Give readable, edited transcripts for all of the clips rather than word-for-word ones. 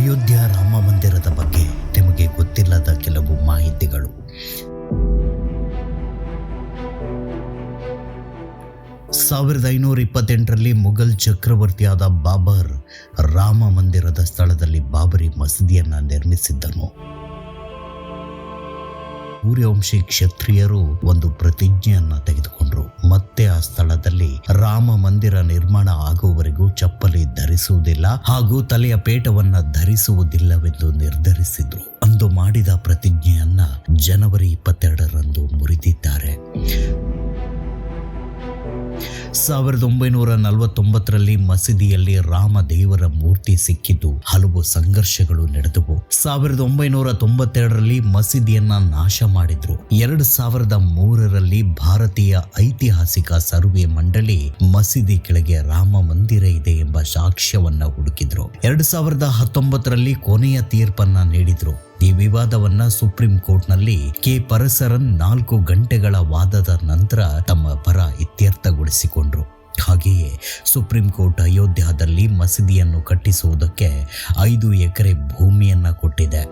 ಅಯೋಧ್ಯ ರಾಮ ಮಂದಿರದ ಬಗ್ಗೆ ನಿಮಗೆ ಗೊತ್ತಿಲ್ಲದ ಕೆಲವು ಮಾಹಿತಿಗಳು. 1528ರಲ್ಲಿ ಮುಘಲ್ ಚಕ್ರವರ್ತಿಯಾದ ಬಾಬರ್ ರಾಮ ಮಂದಿರದ ಸ್ಥಳದಲ್ಲಿ ಬಾಬರಿ ಮಸೀದಿಯನ್ನು ನಿರ್ಮಿಸಿದ್ದನು. ಸೂರ್ಯವಂಶಿ ಕ್ಷತ್ರಿಯರು ಒಂದು ಪ್ರತಿಜ್ಞೆಯನ್ನ ತೆಗೆದುಕೊಂಡ್ರು. ಮತ್ತೆ ಆ ಸ್ಥಳದಲ್ಲಿ ರಾಮ ಮಂದಿರ ನಿರ್ಮಾಣ ಆಗುವವರೆಗೂ ಚಪ್ಪಲಿ ಧರಿಸುವುದಿಲ್ಲ ಹಾಗೂ ತಲೆಯ ಪೇಟವನ್ನ ಧರಿಸುವುದಿಲ್ಲವೆಂದು ನಿರ್ಧರಿಸಿದ್ರು. ಅಂದು ಮಾಡಿದ ಪ್ರತಿಜ್ಞೆಯನ್ನ ಜನವರಿ 22ರಂದು ಮುರಿದಿದ್ದಾರೆ. 1949ರಲ್ಲಿ ಮಸೀದಿಯಲ್ಲಿ ರಾಮ ದೇವರ ಮೂರ್ತಿ ಸಿಕ್ಕಿದ್ದು ಹಲವು ಸಂಘರ್ಷಗಳು ನಡೆದವು. 1992ರಲ್ಲಿ ಮಸೀದಿಯನ್ನ ನಾಶ ಮಾಡಿದ್ರು. 2003ರಲ್ಲಿ ಭಾರತೀಯ ಐತಿಹಾಸಿಕ ಸರ್ವೆ ಮಂಡಳಿ ಮಸೀದಿ ಕೆಳಗೆ ರಾಮ ಮಂದಿರ ಇದೆ ಎಂಬ ಸಾಕ್ಷ್ಯವನ್ನ ಹುಡುಕಿದ್ರು. 2019ರಲ್ಲಿ ಕೊನೆಯ ತೀರ್ಪನ್ನ ನೀಡಿದ್ರು. ಈ ವಿವಾದವನ್ನ ಸುಪ್ರೀಂ ಕೋರ್ಟ್ನಲ್ಲಿ ಕೆ ಪರಸರನ್ 4 ಗಂಟೆಗಳ ವಾದದ ನಂತರ ತಮ್ಮ ಪರ ಇತ್ಯರ್ಥಗೊಳಿಸಿಕೊಂಡ್ರು. ಹಾಗೆಯೇ ಸುಪ್ರೀಂ ಕೋರ್ಟ್ ಅಯೋಧ್ಯದಲ್ಲಿ ಮಸೀದಿಯನ್ನು ಕಟ್ಟಿಸುವುದಕ್ಕೆ 5 ಎಕರೆ ಭೂಮಿಯನ್ನ ಕೊಟ್ಟಿದೆ.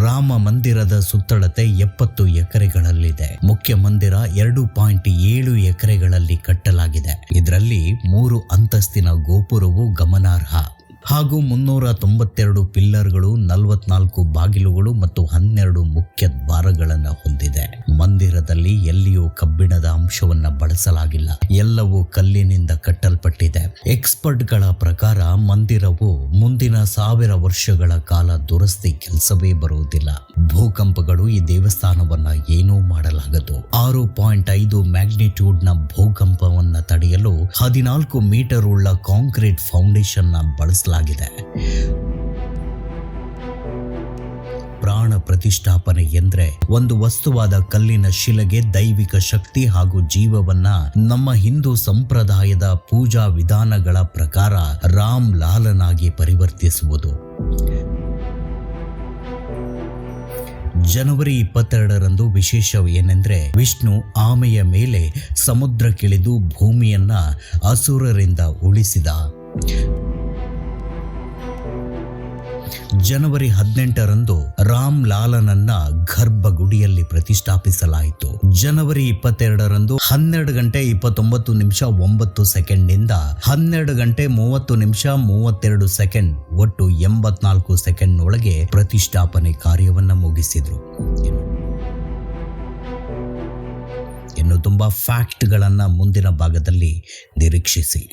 ರಾಮ ಮಂದಿರದ ಸುತ್ತಳತೆ 70 ಎಕರೆಗಳಲ್ಲಿದೆ. ಮುಖ್ಯ ಮಂದಿರ 2.7 ಎಕರೆಗಳಲ್ಲಿ ಕಟ್ಟಲಾಗಿದೆ. ಇದರಲ್ಲಿ 3 ಅಂತಸ್ತಿನ ಗೋಪುರವು ಗಮನಾರ್ಹ ಹಾಗೂ 392 ಪಿಲ್ಲರ್ಗಳು, 44 ಬಾಗಿಲುಗಳು ಮತ್ತು 12 ಮುಖ್ಯ ದ್ವಾರಗಳನ್ನು ಹೊಂದಿದೆ. ಮಂದಿರದಲ್ಲಿ ಎಲ್ಲಿಯೂ ಕಬ್ಬಿಣದ ಅಂಶವನ್ನ ಬಳಸಲಾಗಿಲ್ಲ. ಎಲ್ಲವೂ ಕಲ್ಲಿನಿಂದ ಕಟ್ಟಲ್ಪಟ್ಟಿದೆ. ಎಕ್ಸ್ಪರ್ಟ್ಗಳ ಪ್ರಕಾರ ಮಂದಿರವು ಮುಂದಿನ 1000 ವರ್ಷಗಳ ಕಾಲ ದುರಸ್ತಿ ಕೆಲಸವೇ ಬರುವುದಿಲ್ಲ. ಭೂಕಂಪಗಳು ಈ ದೇವಸ್ಥಾನವನ್ನ ಏನೂ ಮಾಡಲಾಗದು. 6.5 ಮ್ಯಾಗ್ನಿಟ್ಯೂಡ್ನ ಭೂಕಂಪವನ್ನ ತಡೆಯಲು 14 ಮೀಟರ್ ಉಳ್ಳ ಕಾಂಕ್ರೀಟ್ ಫೌಂಡೇಶನ್ ಬಳಸಲಾಗಿದೆ. ಪ್ರಾಣ ಪ್ರತಿಷ್ಠಾಪನೆ ಎಂದ್ರೆ ಒಂದು ವಸ್ತುವಾದ ಕಲ್ಲಿನ ಶಿಲೆಗೆ ದೈವಿಕ ಶಕ್ತಿ ಹಾಗೂ ಜೀವವನ್ನ ನಮ್ಮ ಹಿಂದೂ ಸಂಪ್ರದಾಯದ ಪೂಜಾ ವಿಧಾನಗಳ ಪ್ರಕಾರ ರಾಮ್ ಲಾಲನಾಗಿ ಪರಿವರ್ತಿಸುವುದು. ಜನವರಿ 22ರಂದು ವಿಶೇಷವೇನೆಂದ್ರೆ ವಿಷ್ಣು ಆಮೆಯ ಮೇಲೆ ಸಮುದ್ರಕ್ಕಿಳಿದು ಭೂಮಿಯನ್ನ ಅಸುರರಿಂದ ಉಳಿಸಿದ. ಜನವರಿ 18ರಂದು ರಾಮ್ ಲಾಲನನ್ನ ಗರ್ಭಗುಡಿಯಲ್ಲಿ ಪ್ರತಿಷ್ಠಾಪಿಸಲಾಯಿತು. ಜನವರಿ 22ರಂದು 12:29:09 ನಿಂದ 12:30:32 ಒಟ್ಟು 84 ಸೆಕೆಂಡ್ ಒಳಗೆ ಪ್ರತಿಷ್ಠಾಪನೆ ಕಾರ್ಯವನ್ನ ಮುಗಿಸಿದ್ರು. ಇನ್ನು ತುಂಬಾ ಫ್ಯಾಕ್ಟ್ಗಳನ್ನ ಮುಂದಿನ ಭಾಗದಲ್ಲಿ ನಿರೀಕ್ಷಿಸಿ.